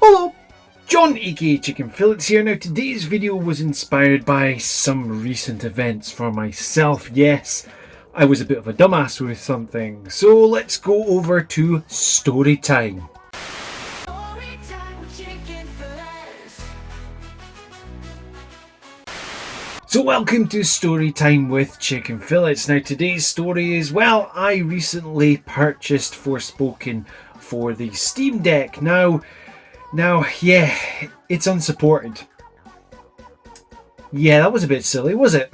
Hello, John aka Chicken Fillets here. Now today's video was inspired by some recent events for myself. Yes, I was a bit of a dumbass with something. So let's go over to story time. So welcome to Story Time with Chicken Fillets. Now today's story is, well, I recently purchased Forspoken for the Steam Deck. Now, yeah, it's unsupported. Yeah, that was a bit silly, was it?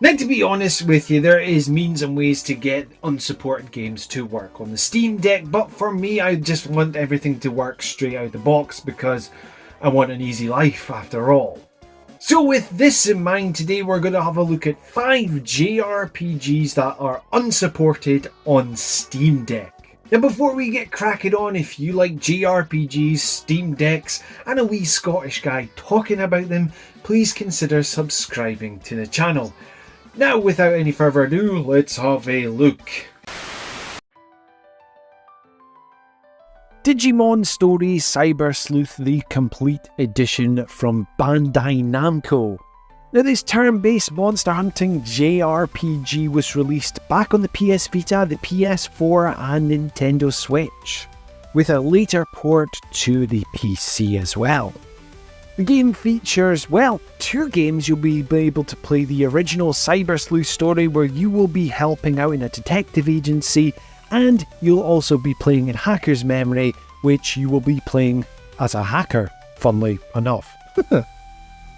Now, to be honest with you, there is means and ways to get unsupported games to work on the Steam Deck, but for me, I just want everything to work straight out of the box because I want an easy life after all. So with this in mind, today we're going to have a look at 5 JRPGs that are unsupported on Steam Deck. Now before we get cracking on, if you like JRPGs, Steam Decks and a wee Scottish guy talking about them, please consider subscribing to the channel. Now without any further ado, let's have a look. Digimon Story Cyber Sleuth The Complete Edition from Bandai Namco. Now this turn-based monster hunting JRPG was released back on the PS Vita, the PS4 and Nintendo Switch, with a later port to the PC as well. The game features, well, 2 games. You'll be able to play the original Cyber Sleuth story where you will be helping out in a detective agency, and you'll also be playing in Hacker's Memory, which you will be playing as a hacker, funnily enough.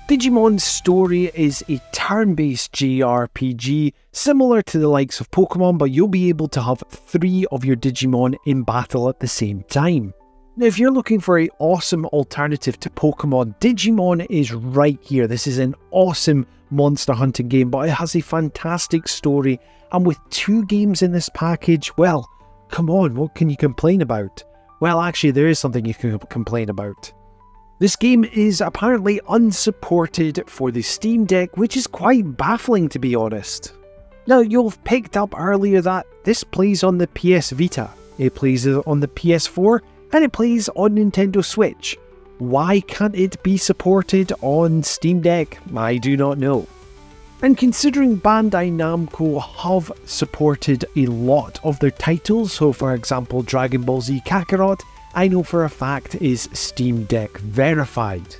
Digimon Story is a turn-based JRPG similar to the likes of Pokemon, but you'll be able to have 3 of your Digimon in battle at the same time. Now if you're looking for an awesome alternative to Pokemon, Digimon is right here. This is an awesome monster hunting game, but it has a fantastic story, and with 2 games in this package, well, come on, what can you complain about? Well, actually there is something you can complain about. This game is apparently unsupported for the Steam Deck, which is quite baffling to be honest. Now you'll have picked up earlier that this plays on the PS Vita, it plays on the PS4, and it plays on Nintendo Switch. Why can't it be supported on Steam Deck? I do not know. And considering Bandai Namco have supported a lot of their titles, so for example Dragon Ball Z Kakarot, I know for a fact is Steam Deck verified.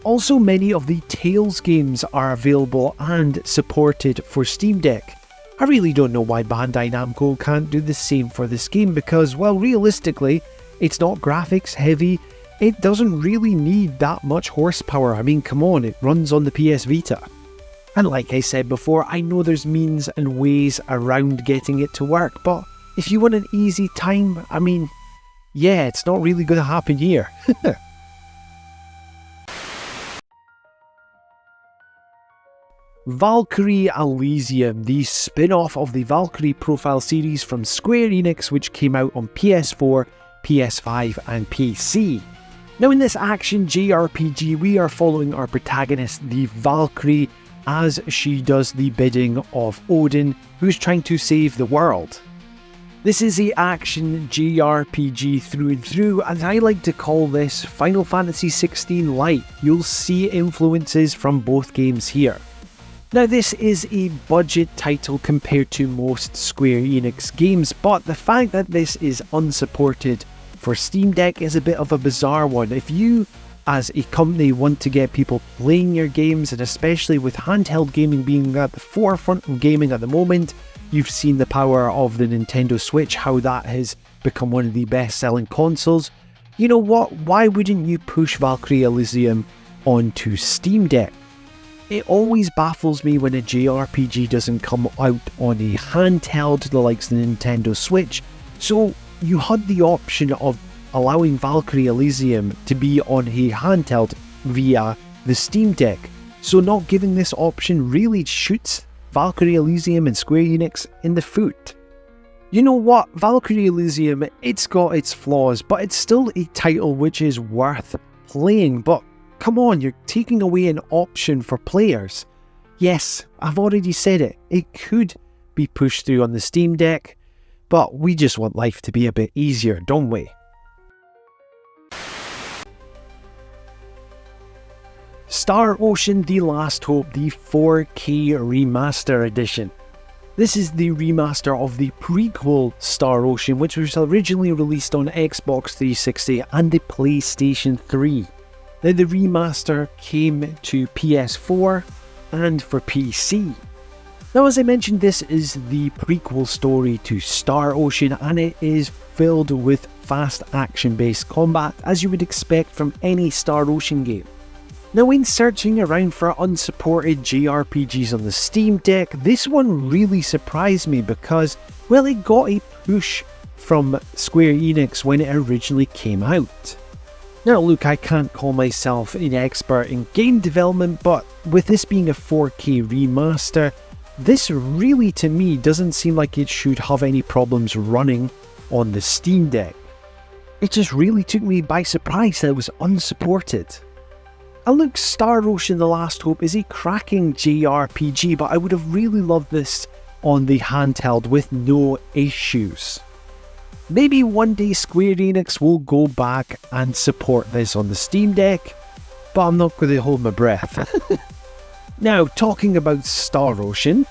Also many of the Tales games are available and supported for Steam Deck. I really don't know why Bandai Namco can't do the same for this game because, well, realistically, it's not graphics heavy, it doesn't really need that much horsepower. I mean, come on, it runs on the PS Vita. And like I said before, I know there's means and ways around getting it to work, but if you want an easy time, I mean, yeah, it's not really going to happen here. Valkyrie Elysium, the spin-off of the Valkyrie Profile series from Square Enix, which came out on PS4, PS5 and PC. Now in this action JRPG, we are following our protagonist, the Valkyrie, as she does the bidding of Odin, who's trying to save the world. This is a action JRPG through and through, and I like to call this Final Fantasy XVI Lite. You'll see influences from both games here. Now this is a budget title compared to most Square Enix games, but the fact that this is unsupported for Steam Deck is a bit of a bizarre one. If you as a company want to get people playing your games, and especially with handheld gaming being at the forefront of gaming at the moment, you've seen the power of the Nintendo Switch, how that has become one of the best selling consoles. You know what, why wouldn't you push Valkyrie Elysium onto Steam Deck? It always baffles me when a JRPG doesn't come out on a handheld the likes of the Nintendo Switch, so you had the option of allowing Valkyrie Elysium to be on a handheld via the Steam Deck, so not giving this option really shoots Valkyrie Elysium and Square Enix in the foot. You know what, Valkyrie Elysium, it's got its flaws, but it's still a title which is worth playing. But come on, you're taking away an option for players. Yes, I've already said it, it could be pushed through on the Steam Deck, but we just want life to be a bit easier, don't we? Star Ocean: The Last Hope, the 4K Remaster Edition. This is the remaster of the prequel Star Ocean, which was originally released on Xbox 360 and the PlayStation 3. Now the remaster came to PS4 and for PC. Now, as I mentioned, this is the prequel story to Star Ocean, and it is filled with fast action-based combat, as you would expect from any Star Ocean game. Now, when searching around for unsupported JRPGs on the Steam Deck, this one really surprised me because, well, it got a push from Square Enix when it originally came out. Now look, I can't call myself an expert in game development, but with this being a 4K remaster, this really to me doesn't seem like it should have any problems running on the Steam Deck. It just really took me by surprise that it was unsupported. And look, Star Ocean: The Last Hope is a cracking JRPG, but I would have really loved this on the handheld with no issues. Maybe one day Square Enix will go back and support this on the Steam Deck, but I'm not going to hold my breath. Now, talking about Star Ocean.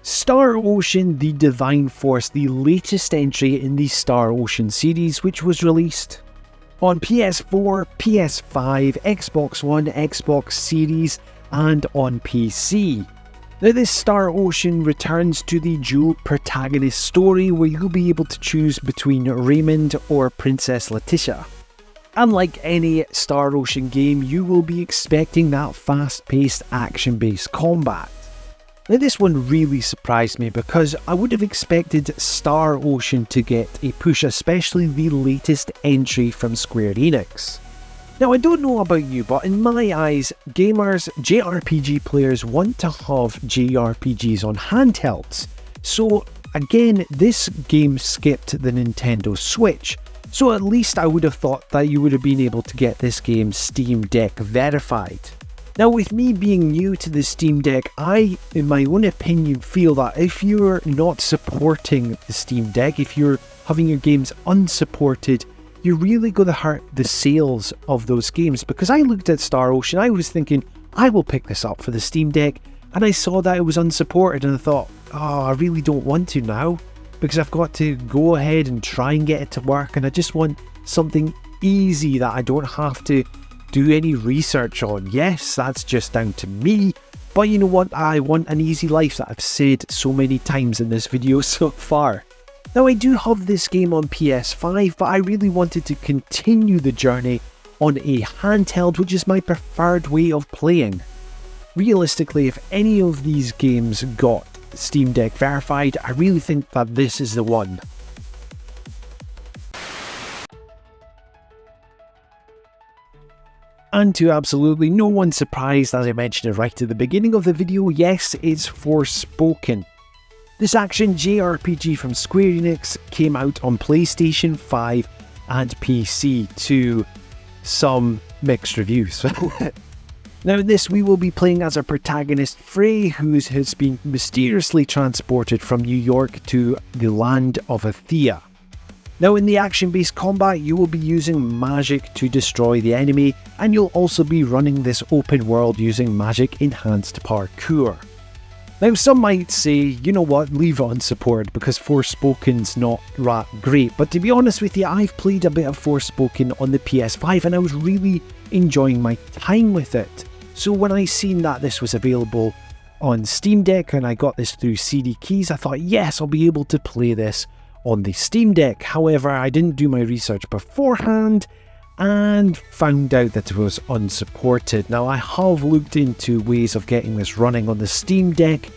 Star Ocean: The Divine Force, the latest entry in the Star Ocean series, which was released on PS4, PS5, Xbox One, Xbox Series, and on PC. Now, this Star Ocean returns to the dual protagonist story where you'll be able to choose between Raymond or Princess Letitia. Unlike any Star Ocean game, you will be expecting that fast-paced, action-based combat. Now, this one really surprised me because I would have expected Star Ocean to get a push, especially the latest entry from Square Enix. Now, I don't know about you, but in my eyes, gamers, JRPG players want to have JRPGs on handhelds. So again, this game skipped the Nintendo Switch. So at least I would have thought that you would have been able to get this game Steam Deck verified. Now, with me being new to the Steam Deck, I, in my own opinion, feel that if you're not supporting the Steam Deck, if you're having your games unsupported, you're really going to hurt the sales of those games. Because I looked at Star Ocean, I was thinking, I will pick this up for the Steam Deck, and I saw that it was unsupported, and I thought, oh, I really don't want to now, because I've got to go ahead and try and get it to work, and I just want something easy that I don't have to do any research on. Yes, that's just down to me, but you know what, I want an easy life that I've said so many times in this video so far. Now, I do have this game on PS5, but I really wanted to continue the journey on a handheld, which is my preferred way of playing. Realistically, if any of these games got Steam Deck verified, I really think that this is the one. And to absolutely no one's surprise, as I mentioned right at the beginning of the video, yes, it's Forspoken. This action JRPG from Square Enix came out on PlayStation 5 and PC to some mixed reviews. Now in this, we will be playing as our protagonist Frey, who has been mysteriously transported from New York to the land of Athea. Now in the action-based combat, you will be using magic to destroy the enemy, and you'll also be running this open world using magic-enhanced parkour. Now, some might say, you know what, leave it unsupported because Forspoken's not that great, but to be honest with you, I've played a bit of Forspoken on the PS5 and I was really enjoying my time with it. So when I seen that this was available on Steam Deck and I got this through CD Keys, I thought, yes, I'll be able to play this on the Steam Deck. However, I didn't do my research beforehand and found out that it was unsupported. Now, I have looked into ways of getting this running on the Steam Deck,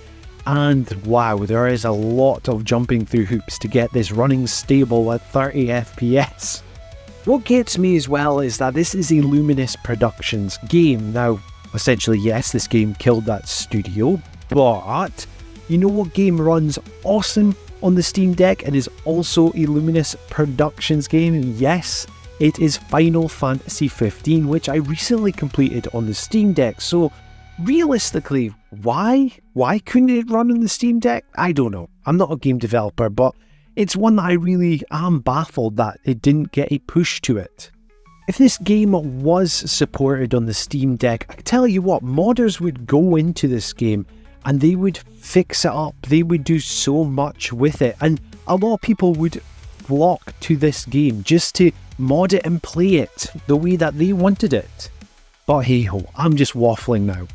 and wow, there is a lot of jumping through hoops to get this running stable at 30 FPS. What gets me as well is that this is a Luminous Productions game. Now, essentially, yes, this game killed that studio, but you know what game runs awesome on the Steam Deck and is also a Luminous Productions game? Yes, it is Final Fantasy 15, which I recently completed on the Steam Deck. So realistically, why couldn't it run on the Steam Deck? I don't know. I'm not a game developer, but It's one that I really am baffled that it didn't get a push to it. If this game was supported on the Steam Deck, I tell you what, modders would go into this game and they would fix it up. They would do so much with it, and a lot of people would flock to this game just to mod it and play it the way that they wanted it. But hey ho, I'm just waffling now.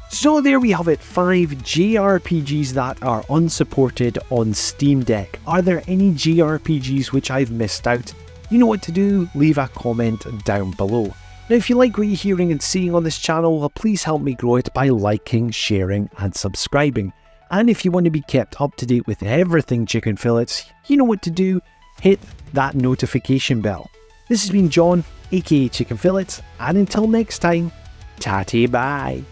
So there we have it, 5 JRPGs that are unsupported on Steam Deck. Are there any JRPGs which I've missed out? You know what to do, leave a comment down below. Now if you like what you're hearing and seeing on this channel, please help me grow it by liking, sharing and subscribing. And if you want to be kept up to date with everything Chicken Fillets, you know what to do, hit that notification bell. This has been John, aka Chicken Fillets, and until next time, tatty bye.